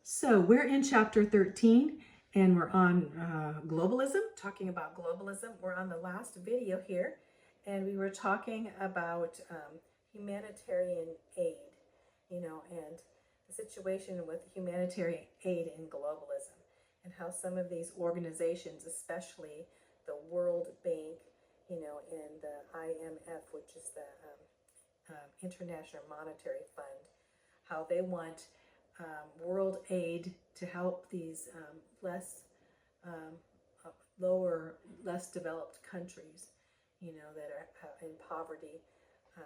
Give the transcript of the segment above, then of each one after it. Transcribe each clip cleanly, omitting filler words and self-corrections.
So we're in chapter 13 and we're on globalism, talking about globalism. We're on the last video here and we were talking about humanitarian aid, and the situation with humanitarian aid in globalism and how some of these organizations, especially the World Bank, and the IMF, which is the International Monetary Fund, how they want world aid to help these um, lower, less developed countries, that are in poverty, um,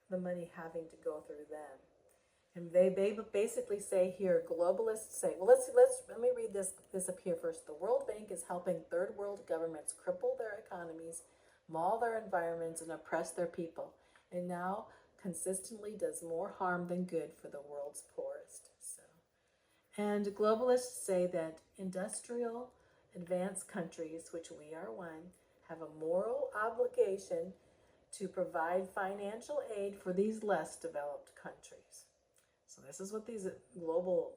the money having to go through them. And they basically say here, globalists say, well, let me read this up here first. The World Bank is helping third world governments cripple their economies, maul their environments, and oppress their people, and now consistently does more harm than good for the world's poorest. So, and globalists say that industrial advanced countries, which we are one, have a moral obligation to provide financial aid for these less developed countries. So this is what these global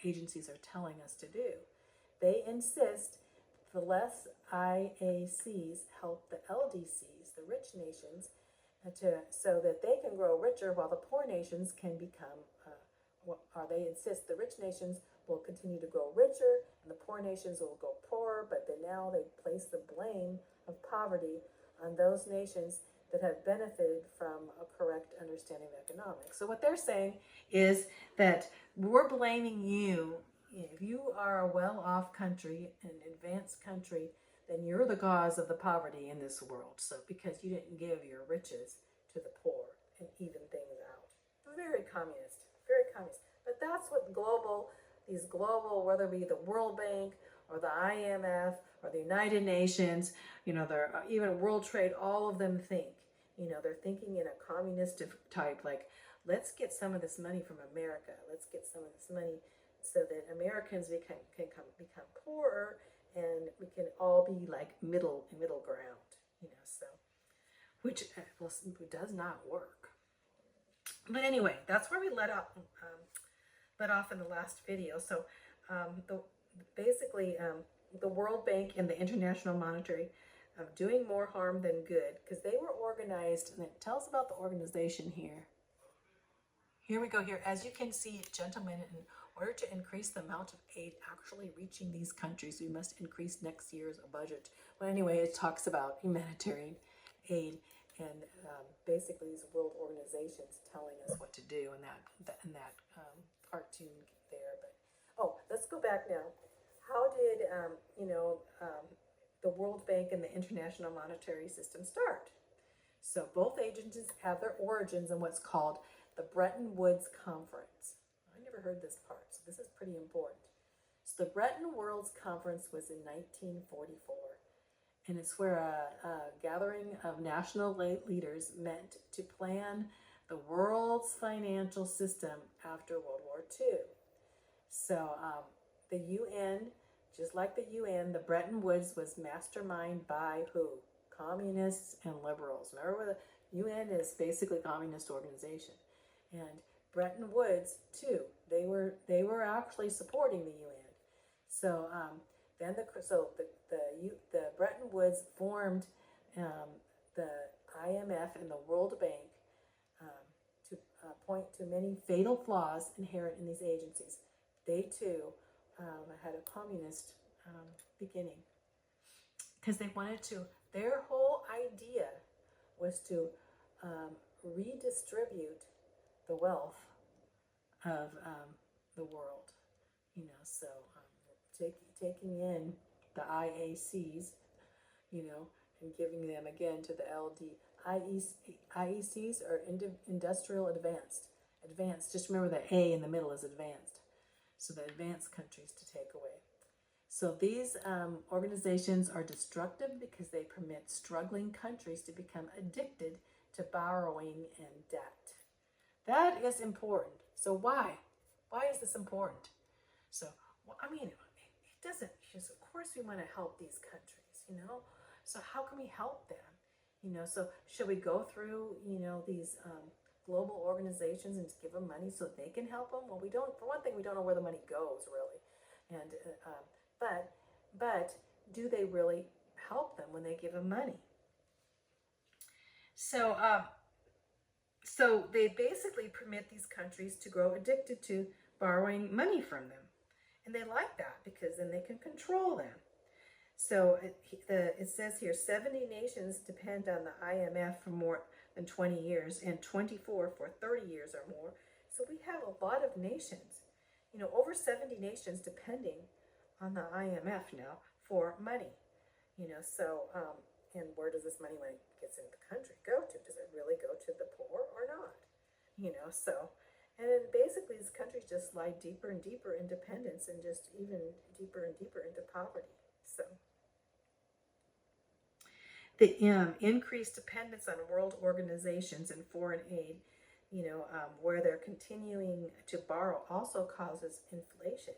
agencies are telling us to do. They insist the less IACs help the LDCs, the rich nations, so that they can grow richer while the poor nations can become, they insist the rich nations will continue to grow richer and the poor nations will go poorer, but now they place the blame of poverty on those nations that have benefited from a correct understanding of economics. So what they're saying is that we're blaming you. If you are a well-off country, an advanced country, then you're the cause of the poverty in this world. So because you didn't give your riches to the poor and even things out. Very communist, very communist. But that's what these global, whether it be the World Bank or the IMF or the United Nations, they're even World Trade, all of them think. They're thinking in a communist type, like, let's get some of this money from America. Let's get some of this money so that Americans can become poorer and we can all be like middle ground, so, which does not work. But anyway, that's where we let off in the last video. So basically the World Bank and the International Monetary of doing more harm than good, because they were organized, and it tells about the organization here. Here we go here. As you can see, gentlemen, in order to increase the amount of aid actually reaching these countries, we must increase next year's budget. Well, anyway, it talks about humanitarian aid and basically these world organizations telling us what to do in that cartoon there. But let's go back now. How did the World Bank and the International Monetary System start? So both agencies have their origins in what's called the Bretton Woods Conference. I never heard this part, so this is pretty important. So the Bretton Woods Conference was in 1944, and it's where a gathering of national leaders met to plan the world's financial system after World War II. So the UN, just like the UN, the Bretton Woods was masterminded by who? Communists and liberals. Remember, the UN is basically a communist organization. And Bretton Woods too. They were actually supporting the UN. So then the Bretton Woods formed the IMF and the World Bank to point to many fatal flaws inherent in these agencies. They too had a communist beginning, because they wanted to. Their whole idea was to redistribute the wealth of the world, so taking in the IACs, and giving them again to the IECs are industrial advanced. Just remember the A in the middle is advanced. So the advanced countries to take away. So these organizations are destructive because they permit struggling countries to become addicted to borrowing and debt. That is important. So why? Why is this important? So, it doesn't, because of course we want to help these countries, So how can we help them? So should we go through, these global organizations and just give them money so they can help them? Well, we don't. For one thing, we don't know where the money goes really, and but do they really help them when they give them money? So so they basically permit these countries to grow addicted to borrowing money from them, and they like that because then they can control them. So it says here 70 nations depend on the IMF for more than 20 years and 24 for 30 years or more. So we have a lot of nations, over 70 nations depending on the IMF now for money. And where does this money, when it gets into the country, go to? Does it really go to the poor or not? And then basically these countries just slide deeper and deeper in dependence and just even deeper and deeper into poverty. So the increased dependence on world organizations and foreign aid, where they're continuing to borrow, also causes inflation.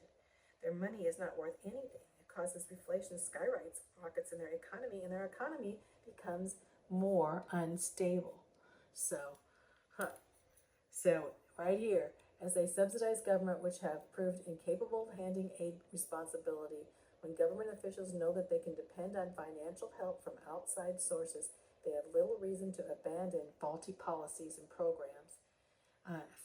Their money is not worth anything. It causes inflation, skyrockets in their economy, and their economy becomes more unstable. So right here, as a subsidized government which have proved incapable of handling aid responsibility, when government officials know that they can depend on financial help from outside sources, they have little reason to abandon faulty policies and programs.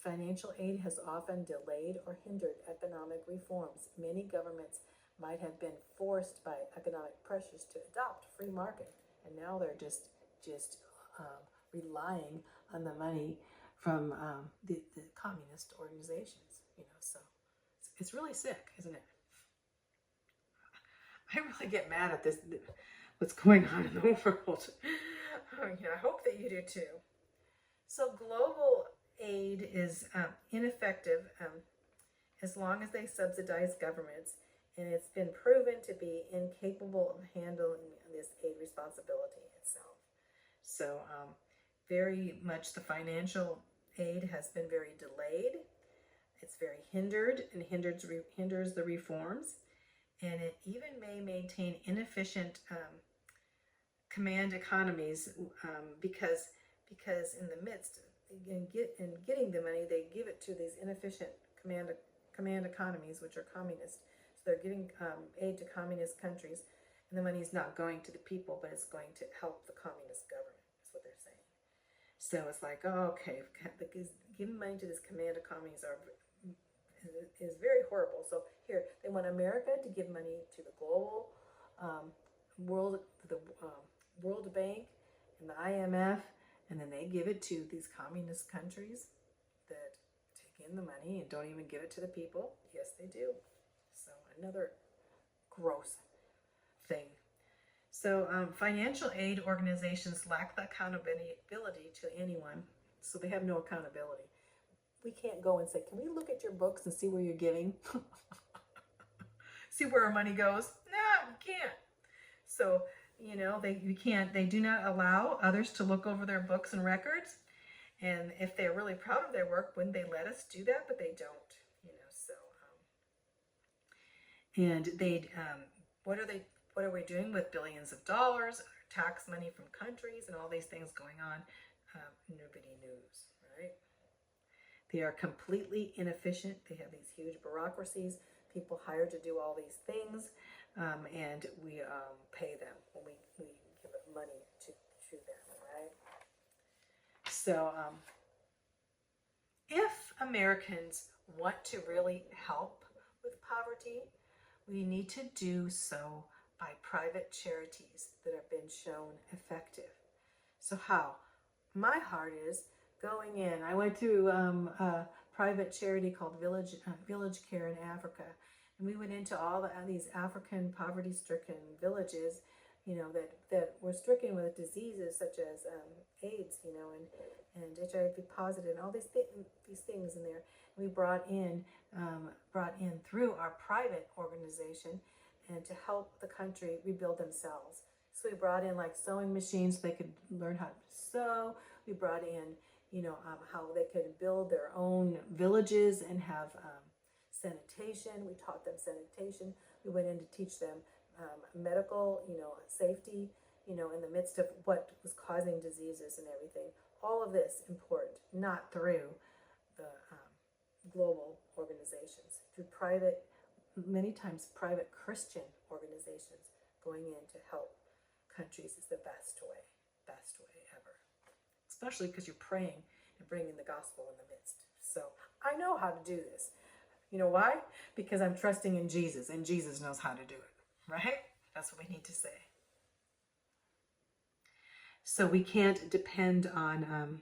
Financial aid has often delayed or hindered economic reforms. Many governments might have been forced by economic pressures to adopt free market, and now they're just relying on the money from the communist organizations. So it's really sick, isn't it? I really get mad at this, what's going on in the world. I hope that you do too. So global aid is ineffective as long as they subsidize governments, and it's been proven to be incapable of handling this aid responsibility itself. So very much the financial aid has been very delayed. It's very hindered and hinders the reforms. And it even may maintain inefficient command economies because in the midst in getting the money, they give it to these inefficient command economies, which are communist. So they're giving aid to communist countries, and the money is not going to the people, but it's going to help the communist government. That's what they're saying. So it's like, okay, because giving money to these command economies is very horrible. So here they want America to give money to the global World Bank and the IMF, and then they give it to these communist countries that take in the money and don't even give it to the people. Yes, they do. So another gross thing. So financial aid organizations lack the accountability to anyone, so they have no accountability. We can't go and say, can we look at your books and see where you're giving? See where our money goes? No, we can't. So, they do not allow others to look over their books and records. And if they're really proud of their work, wouldn't they let us do that? But they don't, and what are we doing with billions of dollars, tax money from countries, and all these things going on? Nobody knows, right? They are completely inefficient. They have these huge bureaucracies, people hired to do all these things, and we pay them when we give money to them, right? So if Americans want to really help with poverty, we need to do so by private charities that have been shown effective. So how? My heart is going in. I went to a private charity called Village Care in Africa, and we went into all these African poverty-stricken villages, that were stricken with diseases such as AIDS, and HIV positive, and all these things in there. We brought in through our private organization, and to help the country rebuild themselves. So we brought in like sewing machines so they could learn how to sew. We brought in, how they could build their own villages and have sanitation. We taught them sanitation. We went in to teach them medical, safety, in the midst of what was causing diseases and everything. all of this important, not through the global organizations, through private, many times private Christian organizations going in to help countries is the best way ever. Especially because you're praying and bringing the gospel in the midst. So I know how to do this. You know why? Because I'm trusting in Jesus, and Jesus knows how to do it, right? That's what we need to say. So we can't depend on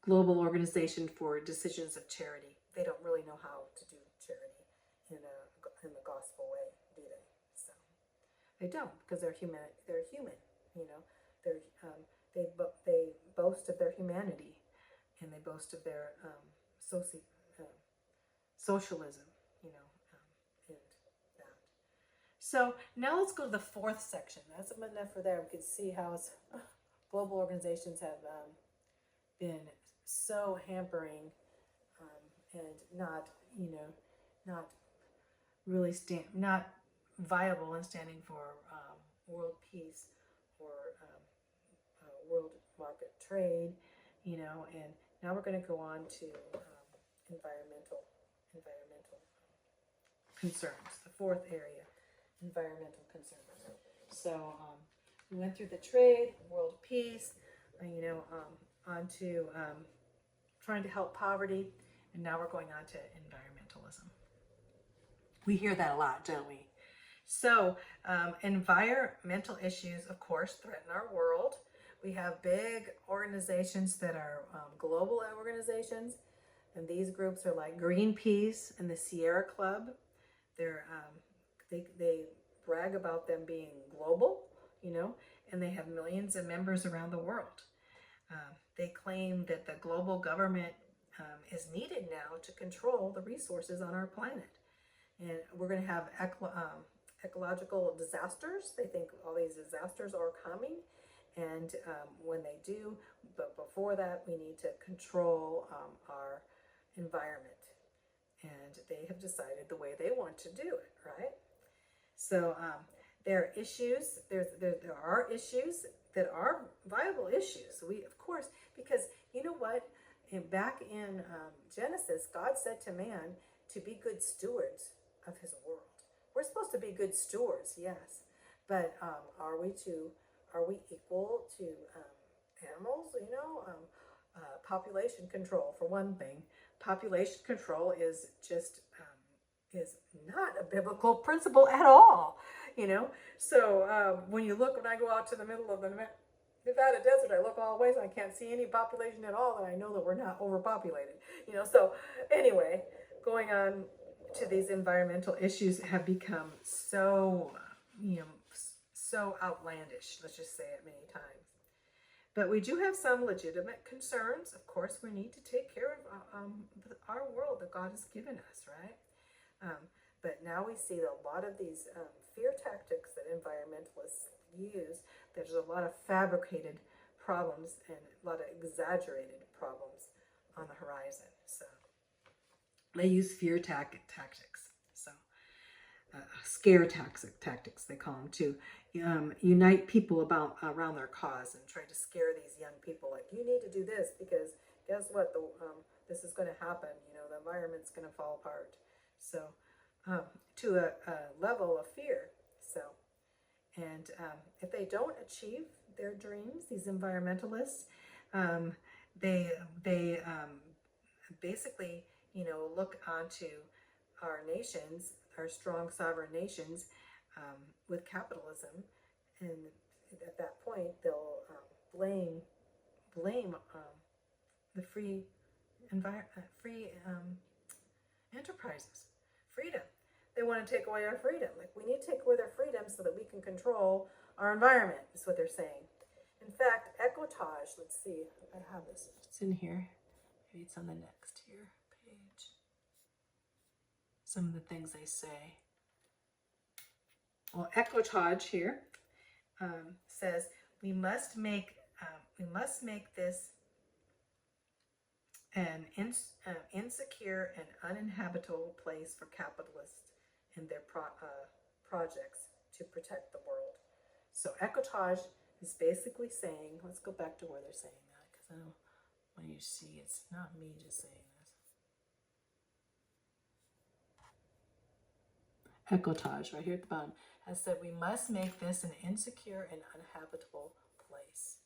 global organization for decisions of charity. They don't really know how to do charity in the gospel way, do they? So they don't, because they're human. They're human. You know, they boast of their humanity, and they boast of their socialism. You know, and that. So now let's go to the fourth section. That's enough for there. We can see how global organizations have been so hampering and not, not really not viable in standing for world peace or world market trade, and now we're going to go on to environmental concerns, the fourth area, environmental concerns. So we went through the trade, world peace, on to trying to help poverty, and now we're going on to environmentalism. We hear that a lot, don't we? So environmental issues, of course, threaten our world. We have big organizations that are global organizations, and these groups are like Greenpeace and the Sierra Club. They brag about them being global, and they have millions of members around the world. They claim that the global government is needed now to control the resources on our planet. And we're going to have ecological disasters. They think all these disasters are coming. And when they do, but before that, we need to control our environment. And they have decided the way they want to do it, right? So there are issues. There are issues that are viable issues. We, of course, because you know what? Back in Genesis, God said to man to be good stewards of his world. We're supposed to be good stewards, yes, but are we equal to animals? Population control, for one thing. Population control is just is not a biblical principle at all. So when I go out to the middle of the Nevada desert, I look all ways and I can't see any population at all, and I know that we're not overpopulated. So anyway, going on to these environmental issues have become so so outlandish. Let's just say it many times. But we do have some legitimate concerns. Of course, we need to take care of our world that God has given us, right? But now we see that a lot of these fear tactics that environmentalists use, there's a lot of fabricated problems and a lot of exaggerated problems on the horizon. So they use fear tactics. So scare tactics, they call them, to unite people around their cause and try to scare these young people, like, you need to do this because guess what, this is going to happen, the environment's going to fall apart. So to a level of fear. So, and if they don't achieve their dreams, these environmentalists, they basically, look onto our nations, our strong sovereign nations, with capitalism, and at that point they'll blame the free enterprises, freedom. They want to take away our freedom. Like, we need to take away their freedom so that we can control our environment, is what they're saying. In fact, ecotage, let's see, I have this. It's in here. Maybe it's on the next here page. Some of the things they say. Well, ecotage here says we must make this an insecure and uninhabitable place for capitalists and their projects to protect the world. So ecotage is basically saying, let's go back to where they're saying that, because So when you see, it's not me just saying this. Ecotage, right here at the bottom, has said we must make this an insecure and uninhabitable place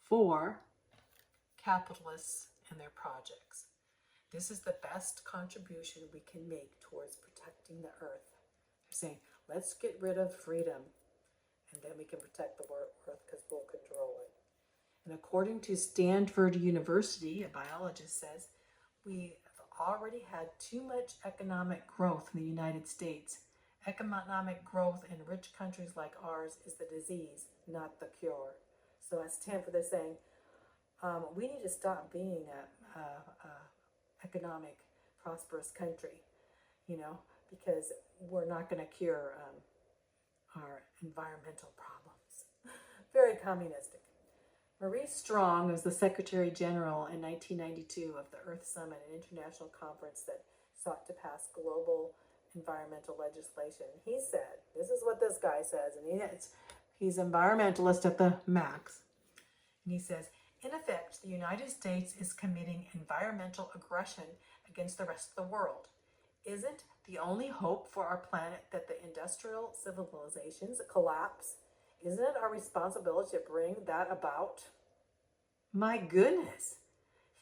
for capitalists and their projects. This is the best contribution we can make towards protecting the earth. They're saying, let's get rid of freedom, and then we can protect the earth because we'll control it. And according to Stanford University, a biologist says, we have already had too much economic growth in the United States. Economic growth in rich countries like ours is the disease, not the cure. So at Stanford, they're saying, we need to stop being a economic prosperous country, because we're not going to cure our environmental problems. Very communistic. Maurice Strong was the Secretary General in 1992 of the Earth Summit, an international conference that sought to pass global environmental legislation. He said, this is what this guy says, and he's environmentalist at the max. And he says, in effect, the United States is committing environmental aggression against the rest of the world. Isn't the only hope for our planet that the industrial civilizations collapse? Isn't it our responsibility to bring that about? My goodness.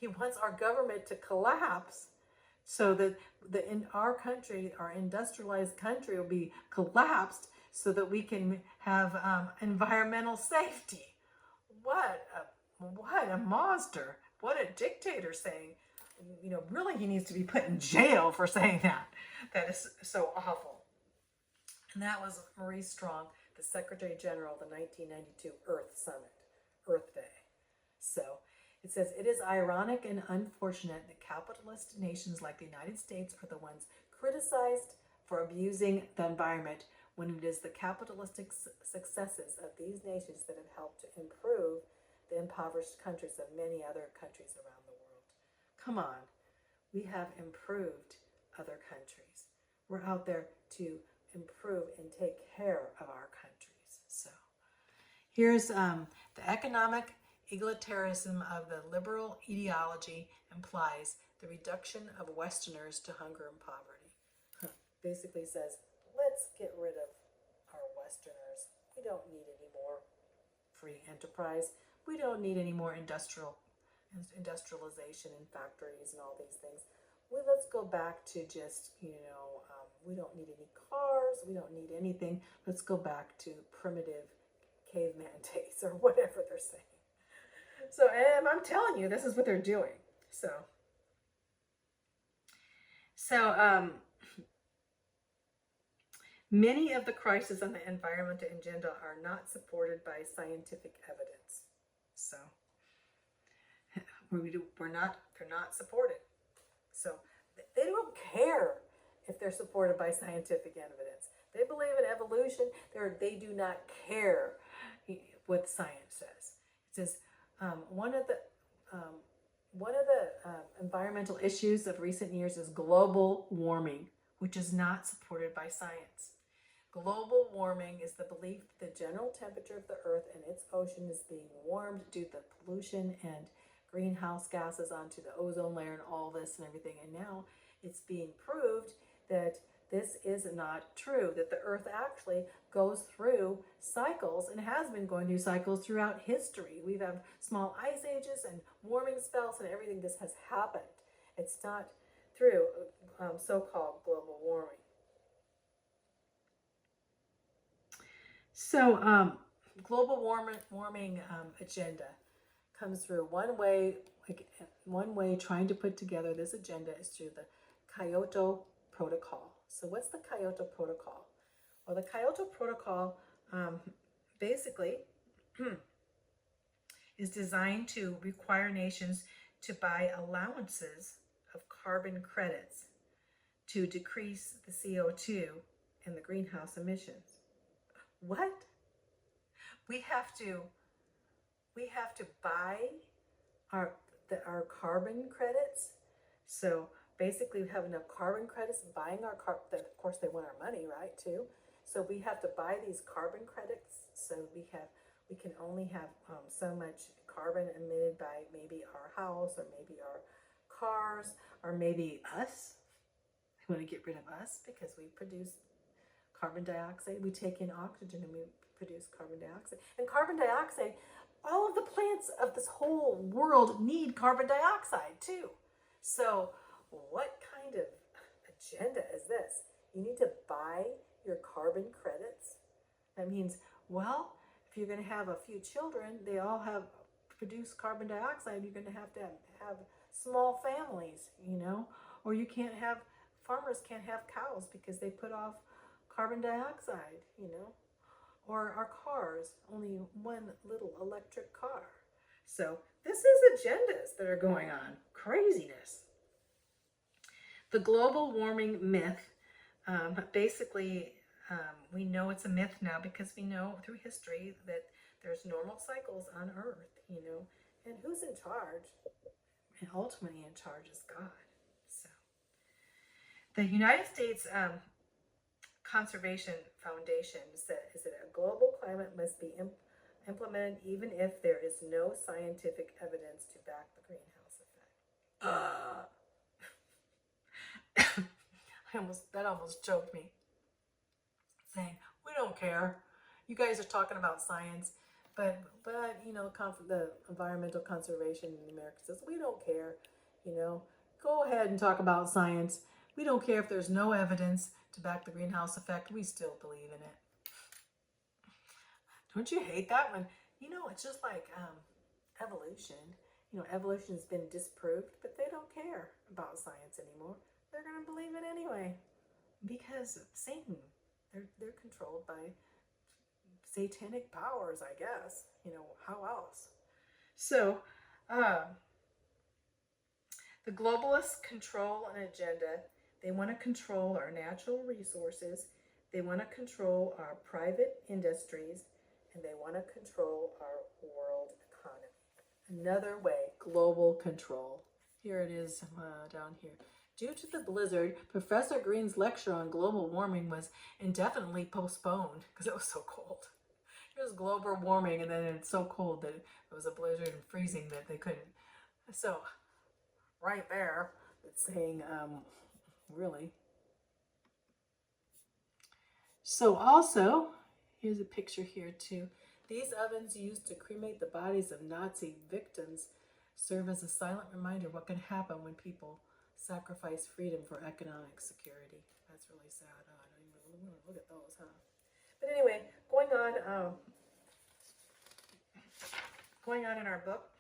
He wants our government to collapse so that in our country, our industrialized country will be collapsed so that we can have environmental safety. What a monster. What a dictator saying. Really he needs to be put in jail for saying that. That is so awful. And that was Maurice Strong, the Secretary General of the 1992 Earth Summit, Earth Day. So it says, it is ironic and unfortunate that capitalist nations like the United States are the ones criticized for abusing the environment when it is the capitalistic successes of these nations that have helped to improve the impoverished countries of many other countries around the world. Come on, we have improved other countries. We're out there to improve and take care of our countries. So here's the economic egalitarianism of the liberal ideology implies the reduction of Westerners to hunger and poverty. Basically says, let's get rid of our Westerners. We don't need any more free enterprise. We don't need any more industrialization in factories and all these things. Let's go back to just, we don't need any cars. We don't need anything. Let's go back to primitive caveman days or whatever they're saying. So, and I'm telling you, this is what they're doing. So many of the crises on the environmental agenda are not supported by scientific evidence. So they're not supported. So they don't care if they're supported by scientific evidence. They believe in evolution. They do not care what science says. It says one of the environmental issues of recent years is global warming, which is not supported by science. Global warming is the belief that the general temperature of the Earth and its ocean is being warmed due to pollution and greenhouse gases onto the ozone layer and all this and everything. And now it's being proved that this is not true, that the Earth actually goes through cycles and has been going through cycles throughout history. We've had small ice ages and warming spells and everything. This has happened. It's not through so-called global warming. So global warming agenda comes through one way trying to put together this agenda is through the Kyoto Protocol. So what's the Kyoto Protocol? Well, the Kyoto Protocol basically is designed to require nations to buy allowances of carbon credits to decrease the CO2 and the greenhouse emissions. What? We have to buy our carbon credits. So basically we have enough carbon credits buying our of course they want our money, right, too. So we have to buy these carbon credits so we can only have so much carbon emitted by maybe our house or maybe our cars or maybe us. We want to get rid of us because we produce carbon dioxide. We take in oxygen and we produce carbon dioxide. And carbon dioxide, all of the plants of this whole world need carbon dioxide too. So what kind of agenda is this? You need to buy your carbon credits. That means, well, if you're going to have a few children, they all have produce carbon dioxide. You're going to have small families, or you can't have, farmers can't have cows because they put off carbon dioxide, or our cars, only one little electric car. So this is agendas that are going on, craziness. The global warming myth, basically, we know it's a myth now because we know through history that there's normal cycles on Earth, and who's in charge? And ultimately in charge is God. So the United States Conservation Foundation says that a global climate must be implemented even if there is no scientific evidence to back the greenhouse effect. That almost choked me. Saying, we don't care. You guys are talking about science, but the environmental conservation in America says, we don't care. Go ahead and talk about science. We don't care if there's no evidence to back the greenhouse effect. We still believe in it. Don't you hate that when, it's just like evolution. Evolution has been disproved, but they don't care about science anymore. They're going to believe it anyway because Satan, they're controlled by satanic powers, I guess. How else? So, the globalists control an agenda. They want to control our natural resources. They want to control our private industries. And they want to control our world economy. Another way, global control. Here it is down here. Due to the blizzard, Professor Green's lecture on global warming was indefinitely postponed because it was so cold. It was global warming, and then it's so cold that it was a blizzard and freezing that they couldn't. So, right there, it's saying, really. So also, here's a picture here too. These ovens used to cremate the bodies of Nazi victims serve as a silent reminder what can happen when people sacrifice freedom for economic security. That's really sad. Oh, I don't even want to look at those, huh? But anyway, going on in our book,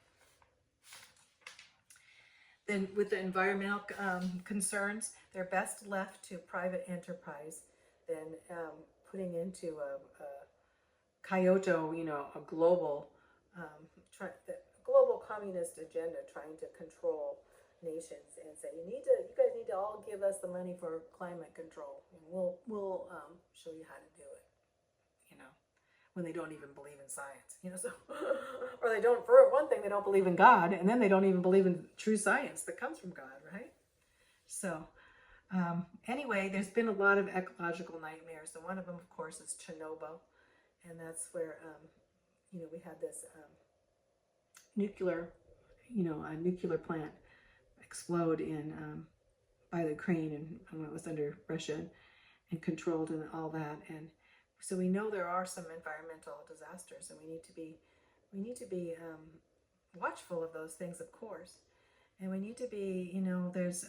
then with the environmental concerns, they're best left to private enterprise than putting into a Kyoto, a global, the global communist agenda, trying to control nations and say, you guys need to all give us the money for climate control, and we'll show you how to do it. When they don't even believe in science, so, or they don't. For one thing, they don't believe in God, and then they don't even believe in true science that comes from God, right? So, anyway, there's been a lot of ecological nightmares, and one of them, of course, is Chernobyl, and that's where we had this nuclear plant explode by the Ukraine, and when it was under Russia and controlled and all that. And so we know there are some environmental disasters, and we need to be watchful of those things, of course. And we need to be, there's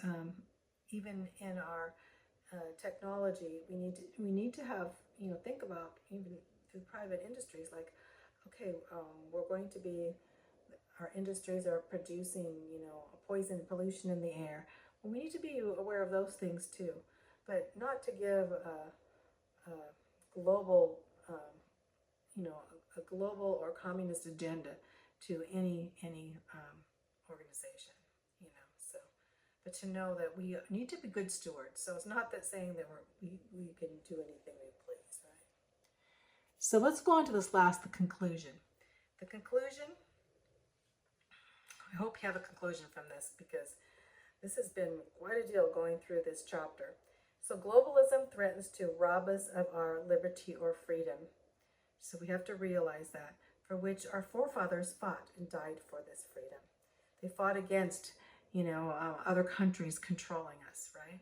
even in our technology, we need to have, think about even through private industries, like, okay, our industries are producing, poison, pollution in the air. Well, we need to be aware of those things too, but not to give a global, a global or communist agenda to any organization, So, but to know that we need to be good stewards. So it's not that saying that we can do anything we please, right? So let's go on to the conclusion. The conclusion. I hope you have a conclusion from this, because this has been quite a deal going through this chapter. So globalism threatens to rob us of our liberty or freedom. So we have to realize that. for which our forefathers fought and died for this freedom. They fought against, other countries controlling us, right?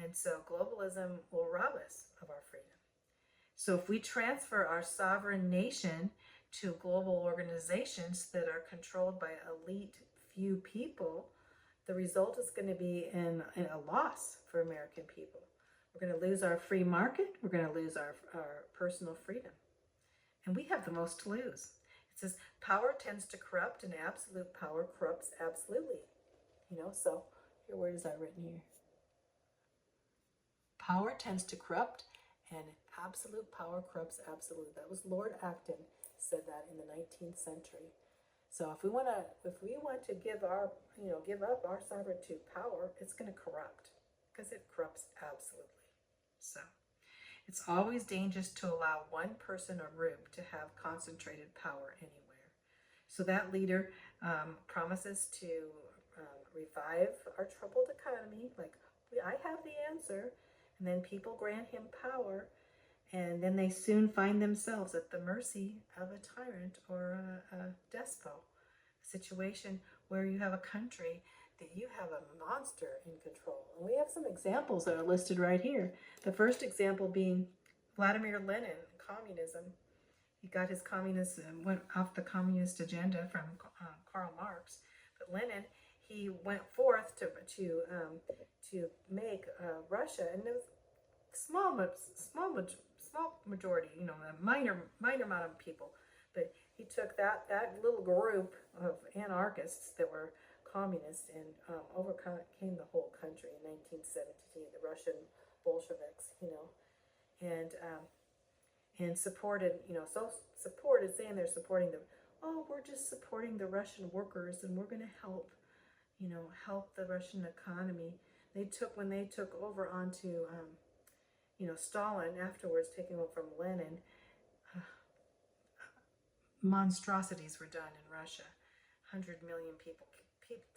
And so globalism will rob us of our freedom. So if we transfer our sovereign nation to global organizations that are controlled by elite few people, the result is going to be in a loss for American people. We're going to lose our free market. We're going to lose our personal freedom. And we have the most to lose. It says power tends to corrupt and absolute power corrupts absolutely. So here, where is that written here? Power tends to corrupt and absolute power corrupts absolute. That was Lord Acton said that in the 19th century. So if we want to give up our sovereignty power, it's going to corrupt because it corrupts absolutely. So it's always dangerous to allow one person or group to have concentrated power anywhere. So that leader promises to revive our troubled economy, like I have the answer, and then people grant him power, and then they soon find themselves at the mercy of a tyrant or a despot, a situation where you have a country that you have a monster in control. And we have some examples that are listed right here. The first example being Vladimir Lenin, communism. He got his went off the communist agenda from Karl Marx. But Lenin, he went forth to make Russia, and it was small majority, a minor amount of people. But he took that little group of anarchists that were communists and overcame the whole country in 1917, the Russian Bolsheviks, and supported, saying they're supporting we're just supporting the Russian workers and we're going to help the Russian economy. When they took over onto, Stalin afterwards, taking over from Lenin, monstrosities were done in Russia. 100 million people,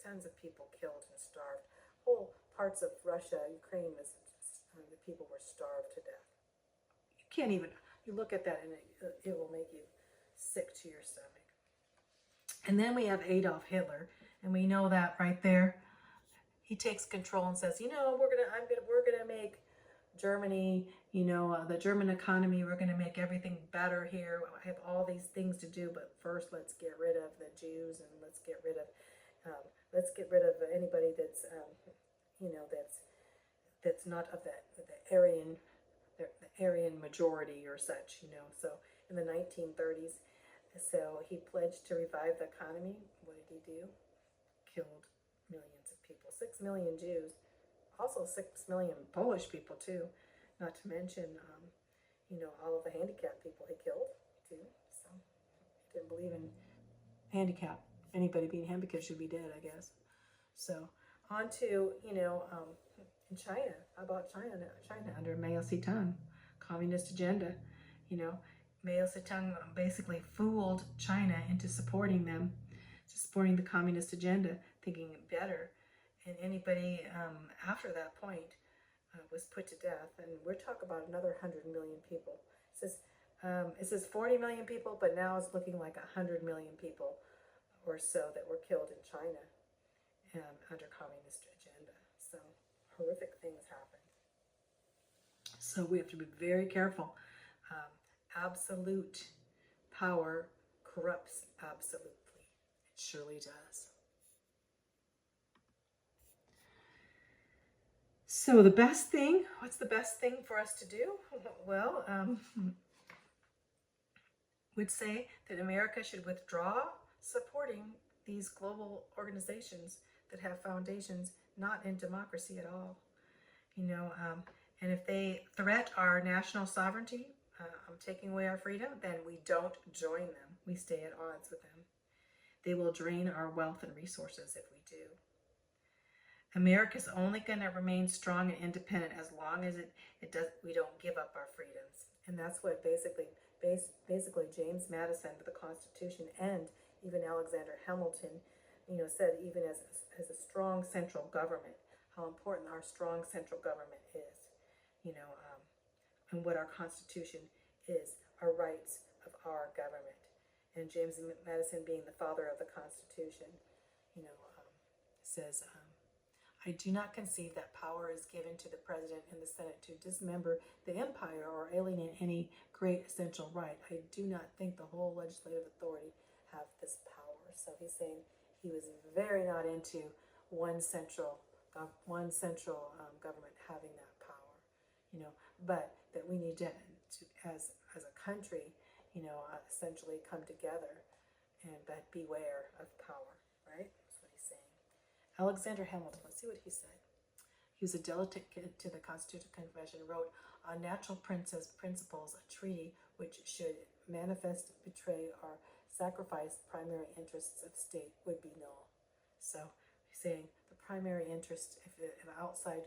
tons of people killed and starved. Whole parts of Russia, Ukraine, the people were starved to death. You look at that and it will make you sick to your stomach. And then we have Adolf Hitler, and we know that right there. He takes control and says, we're gonna make Germany, the German economy, we're gonna make everything better here. I have all these things to do, but first let's get rid of the Jews, and let's get rid of anybody that's that's not of the Aryan majority or such, So in the 1930s, so he pledged to revive the economy. What did he do? Killed millions of people, 6 million Jews, also 6 million Polish people too, not to mention, all of the handicapped people he killed too. So he didn't believe in handicap. Anybody being handicapped should be dead, I guess. So on to, in China. How about China under Mao Zedong, communist agenda, Mao Zedong basically fooled China into supporting the communist agenda, thinking it better. And anybody after that point was put to death. And we're talking about another 100 million people. It says 40 million people, but now it's looking like 100 million people or so that were killed in China under communist agenda. So horrific things happen. So we have to be very careful. Absolute power corrupts absolutely. It surely does. So what's the best thing for us to do? Well, would say that America should withdraw supporting these global organizations that have foundations not in democracy at all. And if they threat our national sovereignty, taking away our freedom, then we don't join them. We stay at odds with them. They will drain our wealth and resources if we do. America's only going to remain strong and independent as long as we don't give up our freedoms. And that's what basically James Madison with the Constitution, and even Alexander Hamilton, said, even as a strong central government, how important our strong central government is, and what our Constitution is, our rights of our government. and James Madison being the father of the Constitution, says, I do not conceive that power is given to the President and the Senate to dismember the empire or alienate any great essential right. I do not think the whole legislative authority have this power. So he's saying he was very not into one central government having that power, but that we need to as a country, essentially come together but beware of power, right? That's what he's saying. Alexander Hamilton, let's see what he said. He was a delegate to the Constitutional Convention, wrote on natural principles, a treaty which should manifest, betray, or sacrifice primary interests of state would be null. So he's saying the primary interest, if an outside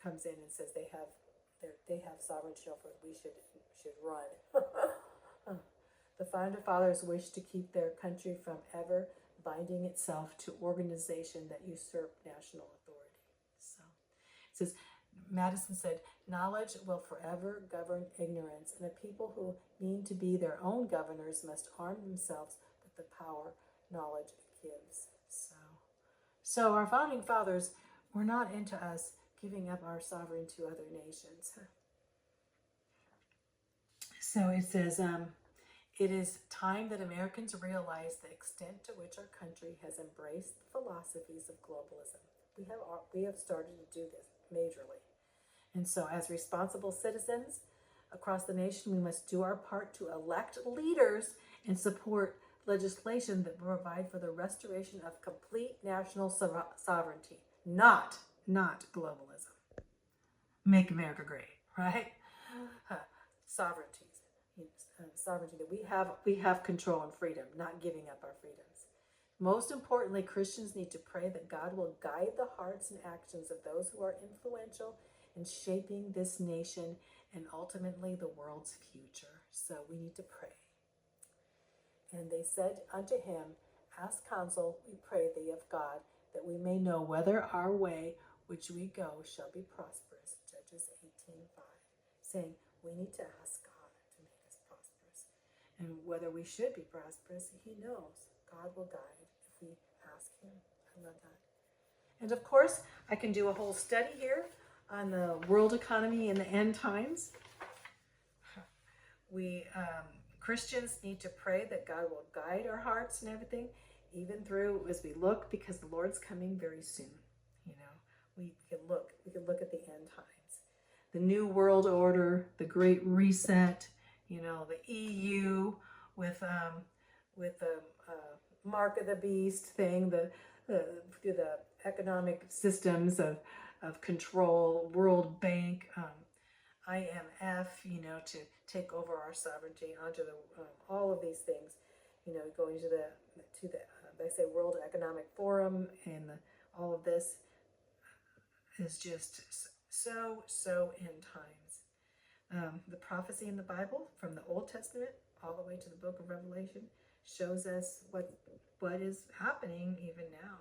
comes in and says they have sovereignty over it, we should run. The Founder Fathers wished to keep their country from ever binding itself to organization that usurp national authority. So it says, Madison said, knowledge will forever govern ignorance, and the people who mean to be their own governors must arm themselves with the power knowledge gives. So our founding fathers were not into us giving up our sovereignty to other nations. So it says, it is time that Americans realize the extent to which our country has embraced the philosophies of globalism. We have started to do this majorly. And so as responsible citizens across the nation, we must do our part to elect leaders and support legislation that will provide for the restoration of complete national sovereignty, not globalism. Make America great, right? Sovereignty that we have control and freedom, not giving up our freedoms. Most importantly, Christians need to pray that God will guide the hearts and actions of those who are influential in shaping this nation and ultimately the world's future. So we need to pray. And they said unto him, ask counsel, we pray thee of God, that we may know whether our way which we go shall be prosperous. Judges 18:5, saying we need to ask God to make us prosperous. And whether we should be prosperous, he knows. God will guide if we ask him. I love that. And of course, I can do a whole study here on the world economy in the end times. We Christians need to pray that God will guide our hearts and everything, even through as we look, because the Lord's coming very soon. We can look at the end times, the new world order, the Great Reset. The EU with the mark of the beast thing, through the economic systems of control, World Bank, IMF, to take over our sovereignty onto all of these things, going to the they say World Economic Forum, and all of this is just so end times. The prophecy in the Bible, from the Old Testament all the way to the book of Revelation, shows us what is happening even now,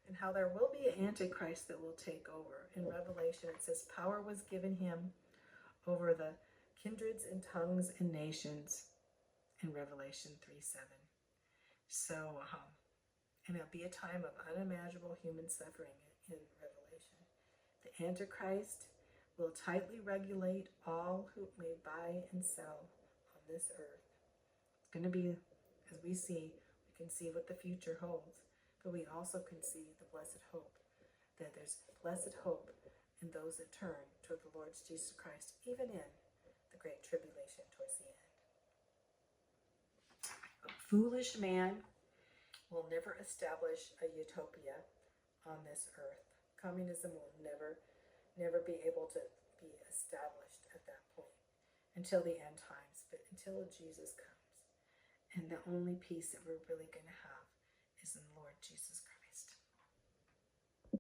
and how there will be an Antichrist that will take over. In Revelation, it says, power was given him over the kindreds and tongues and nations, in Revelation 3:7. So, and it'll be a time of unimaginable human suffering in Revelation. The Antichrist will tightly regulate all who may buy and sell on this earth. It's going to be, as we can see what the future holds, but we also can see the blessed hope, that there's blessed hope in those that turn toward the Lord Jesus Christ, even in the great tribulation towards the end. A foolish man will never establish a utopia on this earth. Communism will never be able to be established at that point until the end times, but until Jesus comes. And the only peace that we're really going to have is in the Lord Jesus Christ.